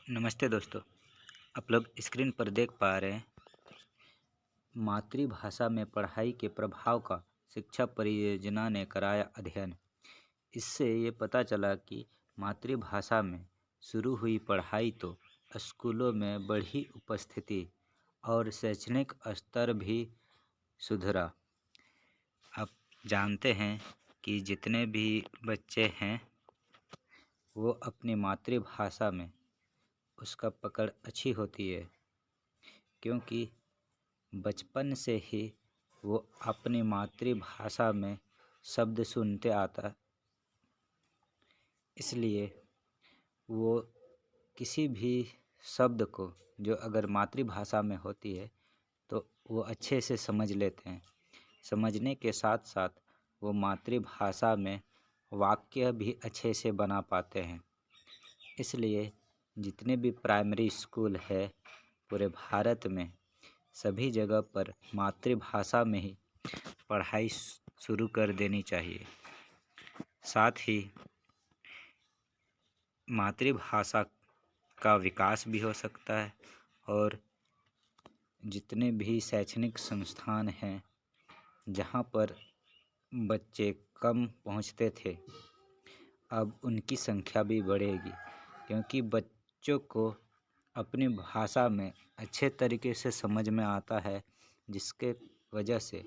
नमस्ते दोस्तों। आप लोग स्क्रीन पर देख पा रहे हैं मातृभाषा में पढ़ाई के प्रभाव का शिक्षा परियोजना ने कराया अध्ययन। इससे ये पता चला कि मातृभाषा में शुरू हुई पढ़ाई तो स्कूलों में बढ़ी उपस्थिति और शैक्षणिक स्तर भी सुधरा। आप जानते हैं कि जितने भी बच्चे हैं वो अपनी मातृभाषा में उसका पकड़ अच्छी होती है, क्योंकि बचपन से ही वो अपनी मातृभाषा में शब्द सुनते आता, इसलिए वो किसी भी शब्द को जो अगर मातृभाषा में होती है तो वो अच्छे से समझ लेते हैं। समझने के साथ साथ वो मातृभाषा में वाक्य भी अच्छे से बना पाते हैं। इसलिए जितने भी प्राइमरी स्कूल है पूरे भारत में सभी जगह पर मातृभाषा में ही पढ़ाई शुरू कर देनी चाहिए। साथ ही मातृभाषा का विकास भी हो सकता है और जितने भी शैक्षणिक संस्थान हैं जहाँ पर बच्चे कम पहुँचते थे अब उनकी संख्या भी बढ़ेगी, क्योंकि बच्चों को अपनी भाषा में अच्छे तरीके से समझ में आता है, जिसके वजह से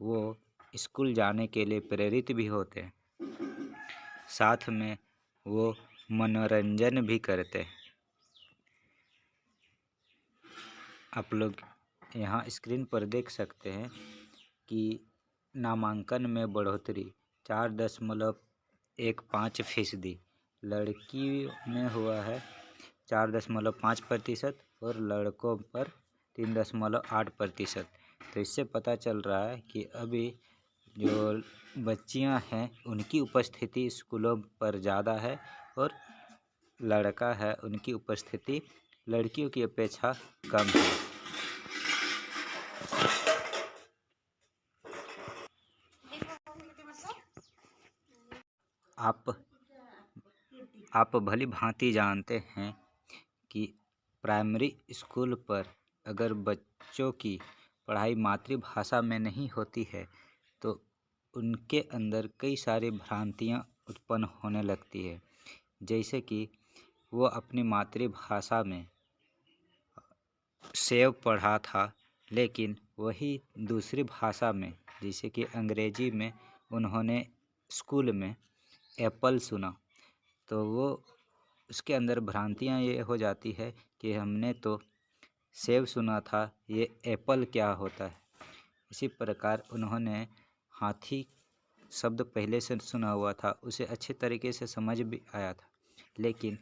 वो स्कूल जाने के लिए प्रेरित भी होते हैं। साथ में वो मनोरंजन भी करते हैं। आप लोग यहाँ स्क्रीन पर देख सकते हैं कि नामांकन में बढ़ोतरी 4.15% लड़की में हुआ है 4.5% और लड़कों पर 3.8%। तो इससे पता चल रहा है कि अभी जो बच्चियां हैं उनकी उपस्थिति स्कूलों पर ज़्यादा है और लड़का है उनकी उपस्थिति लड़कियों की अपेक्षा कम है। आप भली भांति जानते हैं कि प्राइमरी स्कूल पर अगर बच्चों की पढ़ाई मातृभाषा में नहीं होती है तो उनके अंदर कई सारी भ्रांतियाँ उत्पन्न होने लगती है, जैसे कि वो अपनी मातृभाषा में सेव पढ़ा था लेकिन वही दूसरी भाषा में जैसे कि अंग्रेजी में उन्होंने स्कूल में एप्पल सुना, तो वो उसके अंदर भ्रांतियाँ ये हो जाती है कि हमने तो सेव सुना था, ये एप्पल क्या होता है। इसी प्रकार उन्होंने हाथी शब्द पहले से सुना हुआ था, उसे अच्छे तरीके से समझ भी आया था, लेकिन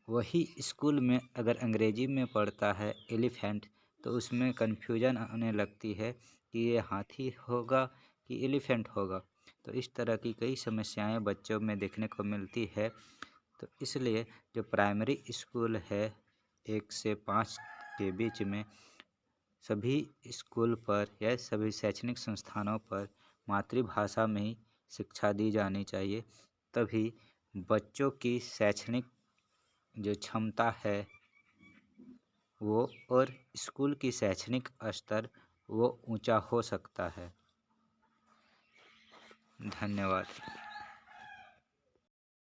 वही स्कूल में अगर अंग्रेजी में पढ़ता है एलिफेंट तो उसमें कन्फ्यूजन आने लगती है कि ये हाथी होगा कि एलिफेंट होगा। तो इस तरह की कई समस्याएं बच्चों में देखने को मिलती है। तो इसलिए जो प्राइमरी स्कूल है 1 से 5 के बीच में सभी स्कूल पर या सभी शैक्षणिक संस्थानों पर मातृभाषा में ही शिक्षा दी जानी चाहिए, तभी बच्चों की शैक्षणिक जो क्षमता है वो और स्कूल की शैक्षणिक स्तर वो ऊंचा हो सकता है। धन्यवाद।